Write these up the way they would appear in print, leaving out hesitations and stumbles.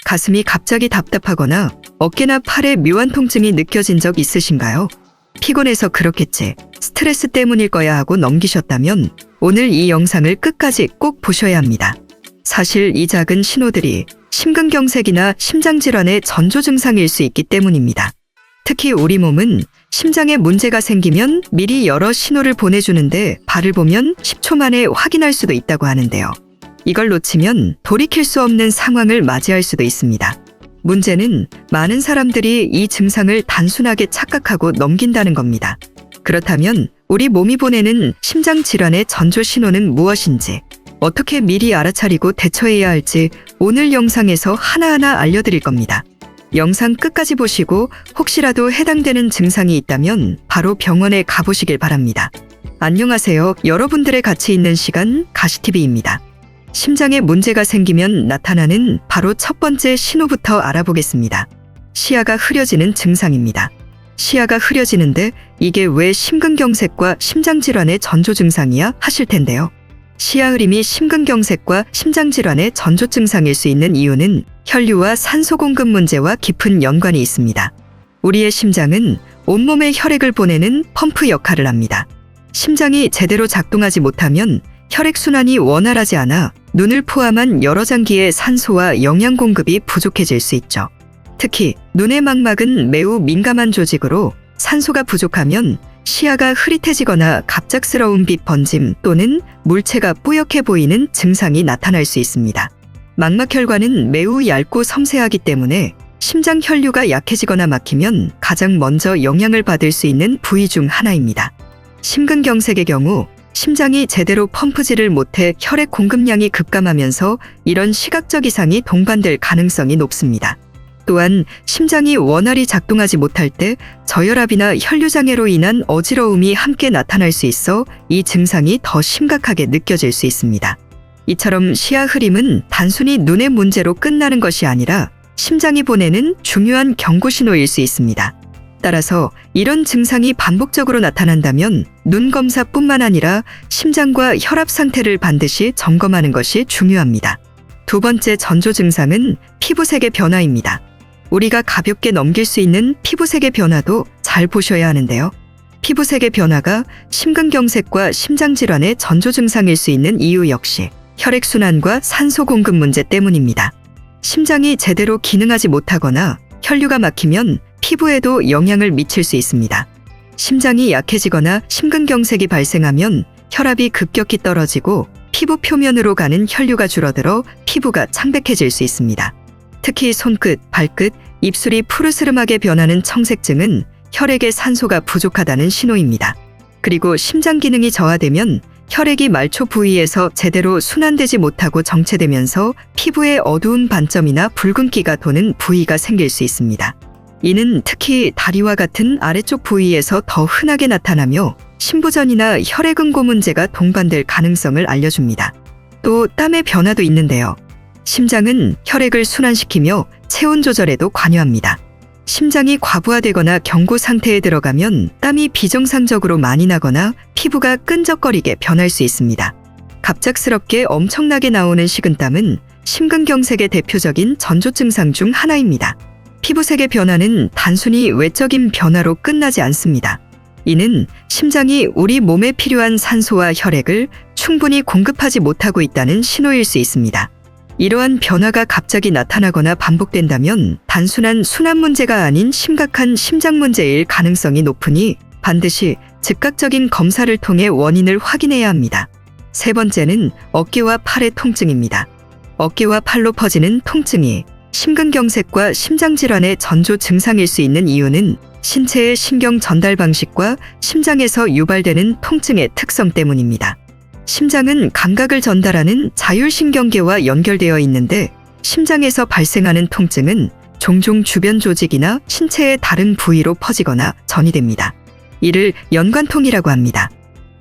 가슴이 갑자기 답답하거나 어깨나 팔에 묘한 통증이 느껴진 적 있으신가요? 피곤해서 그렇겠지, 스트레스 때문일 거야 하고 넘기셨다면 오늘 이 영상을 끝까지 꼭 보셔야 합니다. 사실 이 작은 신호들이 심근경색이나 심장질환의 전조 증상일 수 있기 때문입니다. 특히 우리 몸은 심장에 문제가 생기면 미리 여러 신호를 보내주는데 발을 보면 10초 만에 확인할 수도 있다고 하는데요. 이걸 놓치면 돌이킬 수 없는 상황을 맞이할 수도 있습니다. 문제는 많은 사람들이 이 증상을 단순하게 착각하고 넘긴다는 겁니다. 그렇다면 우리 몸이 보내는 심장질환의 전조 신호는 무엇인지, 어떻게 미리 알아차리고 대처해야 할지 오늘 영상에서 하나하나 알려드릴 겁니다. 영상 끝까지 보시고 혹시라도 해당되는 증상이 있다면 바로 병원에 가보시길 바랍니다. 안녕하세요. 여러분들의 같이 있는 시간 가시TV입니다. 심장에 문제가 생기면 나타나는 바로 첫 번째 신호부터 알아보겠습니다. 시야가 흐려지는 증상입니다. 시야가 흐려지는데 이게 왜 심근경색과 심장질환의 전조 증상이야 하실 텐데요. 시야 흐림이 심근경색과 심장질환의 전조 증상일 수 있는 이유는 혈류와 산소 공급 문제와 깊은 연관이 있습니다. 우리의 심장은 온몸에 혈액을 보내는 펌프 역할을 합니다. 심장이 제대로 작동하지 못하면 혈액순환이 원활하지 않아 눈을 포함한 여러 장기의 산소와 영양 공급이 부족해질 수 있죠. 특히 눈의 망막은 매우 민감한 조직으로 산소가 부족하면 시야가 흐릿해지거나 갑작스러운 빛 번짐 또는 물체가 뿌옇게 보이는 증상이 나타날 수 있습니다. 망막혈관은 매우 얇고 섬세하기 때문에 심장 혈류가 약해지거나 막히면 가장 먼저 영향을 받을 수 있는 부위 중 하나입니다. 심근경색의 경우 심장이 제대로 펌프질을 못해 혈액 공급량이 급감하면서 이런 시각적 이상이 동반될 가능성이 높습니다. 또한 심장이 원활히 작동하지 못할 때 저혈압이나 혈류장애로 인한 어지러움이 함께 나타날 수 있어 이 증상이 더 심각하게 느껴질 수 있습니다. 이처럼 시야 흐림은 단순히 눈의 문제로 끝나는 것이 아니라 심장이 보내는 중요한 경고 신호일 수 있습니다. 따라서 이런 증상이 반복적으로 나타난다면 눈 검사뿐만 아니라 심장과 혈압 상태를 반드시 점검하는 것이 중요합니다. 두 번째 전조 증상은 피부색의 변화입니다. 우리가 가볍게 넘길 수 있는 피부색의 변화도 잘 보셔야 하는데요. 피부색의 변화가 심근경색과 심장질환의 전조 증상일 수 있는 이유 역시 혈액순환과 산소 공급 문제 때문입니다. 심장이 제대로 기능하지 못하거나 혈류가 막히면 피부에도 영향을 미칠 수 있습니다. 심장이 약해지거나 심근경색이 발생하면 혈압이 급격히 떨어지고 피부 표면으로 가는 혈류가 줄어들어 피부가 창백해질 수 있습니다. 특히 손끝, 발끝, 입술이 푸르스름하게 변하는 청색증은 혈액의 산소가 부족하다는 신호입니다. 그리고 심장 기능이 저하되면 혈액이 말초 부위에서 제대로 순환되지 못하고 정체되면서 피부에 어두운 반점이나 붉은기가 도는 부위가 생길 수 있습니다. 이는 특히 다리와 같은 아래쪽 부위에서 더 흔하게 나타나며 심부전이나 혈액응고 문제가 동반될 가능성을 알려줍니다. 또 땀의 변화도 있는데요. 심장은 혈액을 순환시키며 체온 조절에도 관여합니다. 심장이 과부하되거나 경고 상태에 들어가면 땀이 비정상적으로 많이 나거나 피부가 끈적거리게 변할 수 있습니다. 갑작스럽게 엄청나게 나오는 식은땀은 심근경색의 대표적인 전조 증상 중 하나입니다. 피부색의 변화는 단순히 외적인 변화로 끝나지 않습니다. 이는 심장이 우리 몸에 필요한 산소와 혈액을 충분히 공급하지 못하고 있다는 신호일 수 있습니다. 이러한 변화가 갑자기 나타나거나 반복된다면 단순한 순환 문제가 아닌 심각한 심장 문제일 가능성이 높으니 반드시 즉각적인 검사를 통해 원인을 확인해야 합니다. 세 번째는 어깨와 팔의 통증입니다. 어깨와 팔로 퍼지는 통증이 심근경색과 심장질환의 전조 증상일 수 있는 이유는 신체의 신경 전달 방식과 심장에서 유발되는 통증의 특성 때문입니다. 심장은 감각을 전달하는 자율신경계와 연결되어 있는데 심장에서 발생하는 통증은 종종 주변 조직이나 신체의 다른 부위로 퍼지거나 전이됩니다. 이를 연관통이라고 합니다.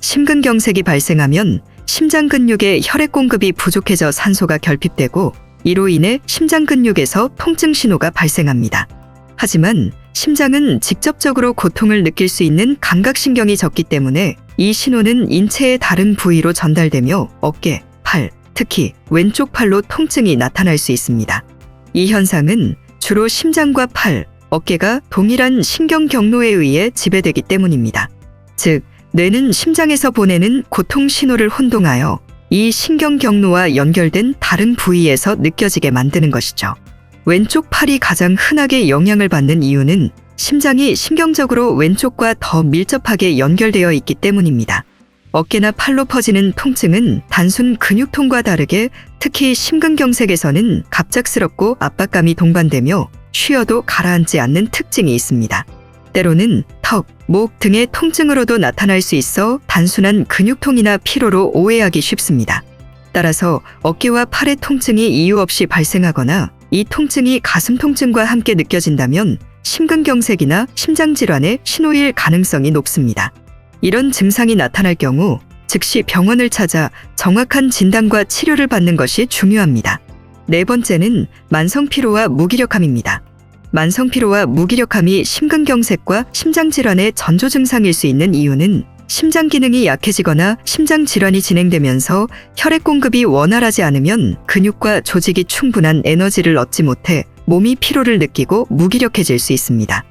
심근경색이 발생하면 심장 근육의 혈액 공급이 부족해져 산소가 결핍되고 이로 인해 심장 근육에서 통증 신호가 발생합니다. 하지만 심장은 직접적으로 고통을 느낄 수 있는 감각신경이 적기 때문에 이 신호는 인체의 다른 부위로 전달되며 어깨, 팔, 특히 왼쪽 팔로 통증이 나타날 수 있습니다. 이 현상은 주로 심장과 팔, 어깨가 동일한 신경 경로에 의해 지배되기 때문입니다. 즉, 뇌는 심장에서 보내는 고통 신호를 혼동하여 이 신경 경로와 연결된 다른 부위에서 느껴지게 만드는 것이죠. 왼쪽 팔이 가장 흔하게 영향을 받는 이유는 심장이 신경적으로 왼쪽과 더 밀접하게 연결되어 있기 때문입니다. 어깨나 팔로 퍼지는 통증은 단순 근육통과 다르게 특히 심근경색에서는 갑작스럽고 압박감이 동반되며 쉬어도 가라앉지 않는 특징이 있습니다. 때로는 턱, 목 등의 통증으로도 나타날 수 있어 단순한 근육통이나 피로로 오해하기 쉽습니다. 따라서 어깨와 팔의 통증이 이유 없이 발생하거나 이 통증이 가슴 통증과 함께 느껴진다면 심근경색이나 심장질환의 신호일 가능성이 높습니다. 이런 증상이 나타날 경우 즉시 병원을 찾아 정확한 진단과 치료를 받는 것이 중요합니다. 네 번째는 만성피로와 무기력함입니다. 만성피로와 무기력함이 심근경색과 심장질환의 전조 증상일 수 있는 이유는 심장 기능이 약해지거나 심장질환이 진행되면서 혈액 공급이 원활하지 않으면 근육과 조직이 충분한 에너지를 얻지 못해 몸이 피로를 느끼고 무기력해질 수 있습니다.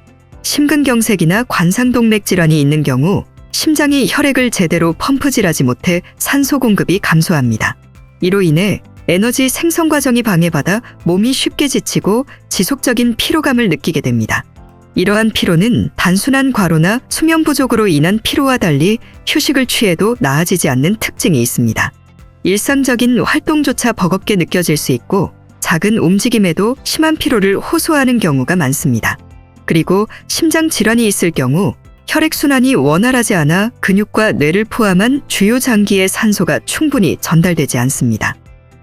심근경색이나 관상동맥 질환이 있는 경우 심장이 혈액을 제대로 펌프질하지 못해 산소 공급이 감소합니다. 이로 인해 에너지 생성 과정이 방해받아 몸이 쉽게 지치고 지속적인 피로감을 느끼게 됩니다. 이러한 피로는 단순한 과로나 수면 부족으로 인한 피로와 달리 휴식을 취해도 나아지지 않는 특징이 있습니다. 일상적인 활동조차 버겁게 느껴질 수 있고 작은 움직임에도 심한 피로를 호소하는 경우가 많습니다. 그리고 심장 질환이 있을 경우 혈액순환이 원활하지 않아 근육과 뇌를 포함한 주요 장기에 산소가 충분히 전달되지 않습니다.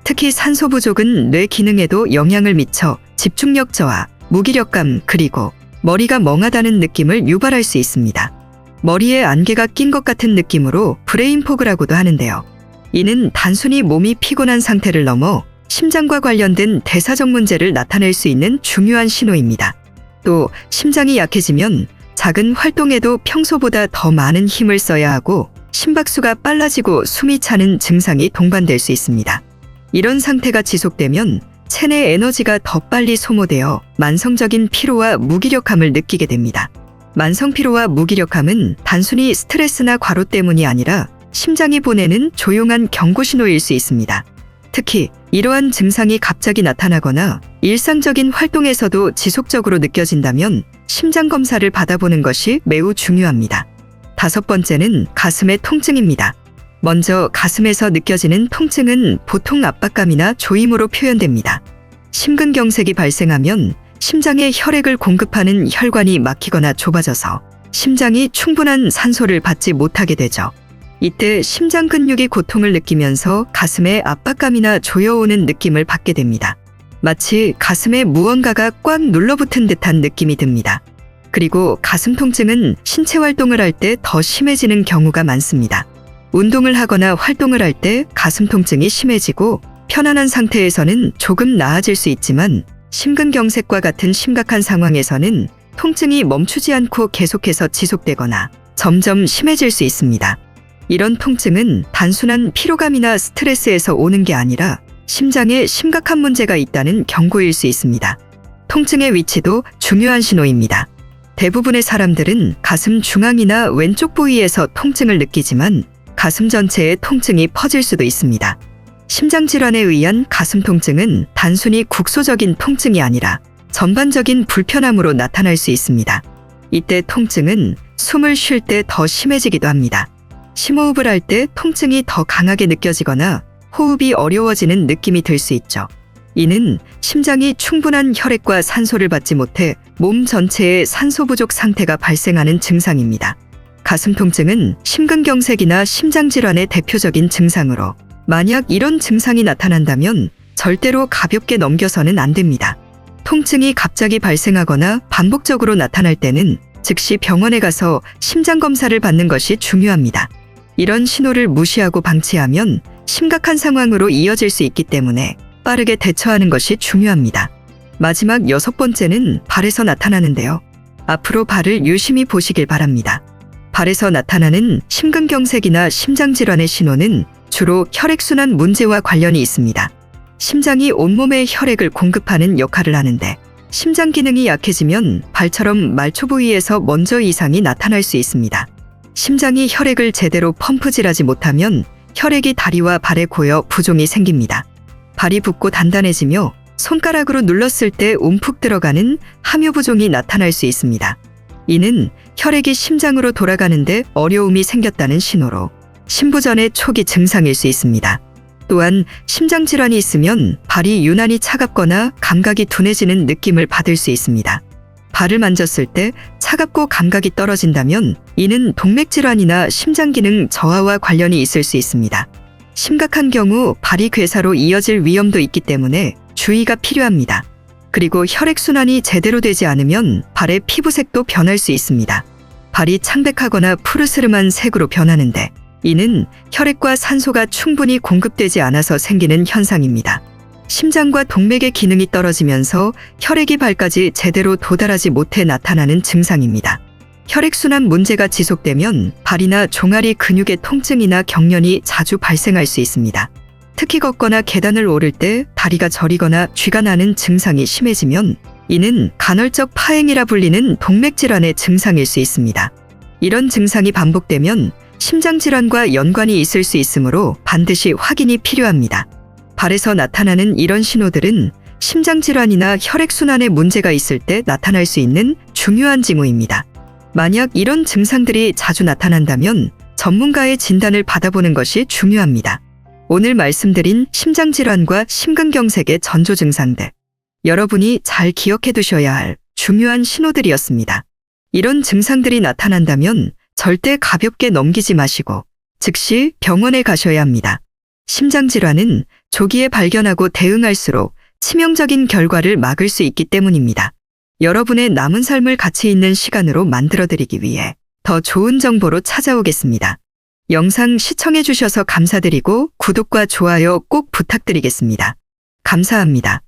특히 산소 부족은 뇌 기능에도 영향을 미쳐 집중력 저하, 무기력감, 그리고 머리가 멍하다는 느낌을 유발할 수 있습니다. 머리에 안개가 낀 것 같은 느낌으로 브레인포그라고도 하는데요. 이는 단순히 몸이 피곤한 상태를 넘어 심장과 관련된 대사적 문제를 나타낼 수 있는 중요한 신호입니다. 또 심장이 약해지면 작은 활동에도 평소보다 더 많은 힘을 써야 하고 심박수가 빨라지고 숨이 차는 증상이 동반될 수 있습니다. 이런 상태가 지속되면 체내 에너지가 더 빨리 소모되어 만성적인 피로와 무기력함을 느끼게 됩니다. 만성 피로와 무기력함은 단순히 스트레스나 과로 때문이 아니라 심장이 보내는 조용한 경고 신호일 수 있습니다. 특히 이러한 증상이 갑자기 나타나거나 일상적인 활동에서도 지속적으로 느껴진다면 심장 검사를 받아보는 것이 매우 중요합니다. 다섯 번째는 가슴의 통증입니다. 먼저 가슴에서 느껴지는 통증은 보통 압박감이나 조임으로 표현됩니다. 심근경색이 발생하면 심장에 혈액을 공급하는 혈관이 막히거나 좁아져서 심장이 충분한 산소를 받지 못하게 되죠. 이때 심장 근육이 고통을 느끼면서 가슴에 압박감이나 조여오는 느낌을 받게 됩니다. 마치 가슴에 무언가가 꽉 눌러붙은 듯한 느낌이 듭니다. 그리고 가슴 통증은 신체 활동을 할 때 더 심해지는 경우가 많습니다. 운동을 하거나 활동을 할 때 가슴 통증이 심해지고 편안한 상태에서는 조금 나아질 수 있지만 심근경색과 같은 심각한 상황에서는 통증이 멈추지 않고 계속해서 지속되거나 점점 심해질 수 있습니다. 이런 통증은 단순한 피로감이나 스트레스에서 오는 게 아니라 심장에 심각한 문제가 있다는 경고일 수 있습니다. 통증의 위치도 중요한 신호입니다. 대부분의 사람들은 가슴 중앙이나 왼쪽 부위에서 통증을 느끼지만 가슴 전체에 통증이 퍼질 수도 있습니다. 심장질환에 의한 가슴 통증은 단순히 국소적인 통증이 아니라 전반적인 불편함으로 나타날 수 있습니다. 이때 통증은 숨을 쉴 때 더 심해지기도 합니다. 심호흡을 할 때 통증이 더 강하게 느껴지거나 호흡이 어려워지는 느낌이 들 수 있죠. 이는 심장이 충분한 혈액과 산소를 받지 못해 몸 전체에 산소 부족 상태가 발생하는 증상입니다. 가슴 통증은 심근경색이나 심장질환의 대표적인 증상으로 만약 이런 증상이 나타난다면 절대로 가볍게 넘겨서는 안 됩니다. 통증이 갑자기 발생하거나 반복적으로 나타날 때는 즉시 병원에 가서 심장검사를 받는 것이 중요합니다. 이런 신호를 무시하고 방치하면 심각한 상황으로 이어질 수 있기 때문에 빠르게 대처하는 것이 중요합니다. 마지막 여섯 번째는 발에서 나타나는데요. 앞으로 발을 유심히 보시길 바랍니다. 발에서 나타나는 심근경색이나 심장질환의 신호는 주로 혈액순환 문제와 관련이 있습니다. 심장이 온몸에 혈액을 공급하는 역할을 하는데 심장 기능이 약해지면 발처럼 말초 부위에서 먼저 이상이 나타날 수 있습니다. 심장이 혈액을 제대로 펌프질하지 못하면 혈액이 다리와 발에 고여 부종이 생깁니다. 발이 붓고 단단해지며 손가락으로 눌렀을 때 움푹 들어가는 함유 부종이 나타날 수 있습니다. 이는 혈액이 심장으로 돌아가는데 어려움이 생겼다는 신호로 심부전의 초기 증상일 수 있습니다. 또한 심장 질환이 있으면 발이 유난히 차갑거나 감각이 둔해지는 느낌을 받을 수 있습니다. 발을 만졌을 때 차갑고 감각이 떨어진다면 이는 동맥 질환이나 심장 기능 저하와 관련이 있을 수 있습니다. 심각한 경우 발이 괴사로 이어질 위험도 있기 때문에 주의가 필요합니다. 그리고 혈액순환이 제대로 되지 않으면 발의 피부색도 변할 수 있습니다. 발이 창백하거나 푸르스름한 색으로 변하는데 이는 혈액과 산소가 충분히 공급되지 않아서 생기는 현상입니다. 심장과 동맥의 기능이 떨어지면서 혈액이 발까지 제대로 도달하지 못해 나타나는 증상입니다. 혈액순환 문제가 지속되면 발이나 종아리 근육의 통증이나 경련이 자주 발생할 수 있습니다. 특히 걷거나 계단을 오를 때 다리가 저리거나 쥐가 나는 증상이 심해지면 이는 간헐적 파행이라 불리는 동맥질환의 증상일 수 있습니다. 이런 증상이 반복되면 심장질환과 연관이 있을 수 있으므로 반드시 확인이 필요합니다. 발에서 나타나는 이런 신호들은 심장질환이나 혈액순환에 문제가 있을 때 나타날 수 있는 중요한 징후입니다. 만약 이런 증상들이 자주 나타난다면 전문가의 진단을 받아보는 것이 중요합니다. 오늘 말씀드린 심장질환과 심근경색의 전조 증상들, 여러분이 잘 기억해 두셔야 할 중요한 신호들이었습니다. 이런 증상들이 나타난다면 절대 가볍게 넘기지 마시고 즉시 병원에 가셔야 합니다. 심장질환은 조기에 발견하고 대응할수록 치명적인 결과를 막을 수 있기 때문입니다. 여러분의 남은 삶을 가치 있는 시간으로 만들어드리기 위해 더 좋은 정보로 찾아오겠습니다. 영상 시청해 주셔서 감사드리고 구독과 좋아요 꼭 부탁드리겠습니다. 감사합니다.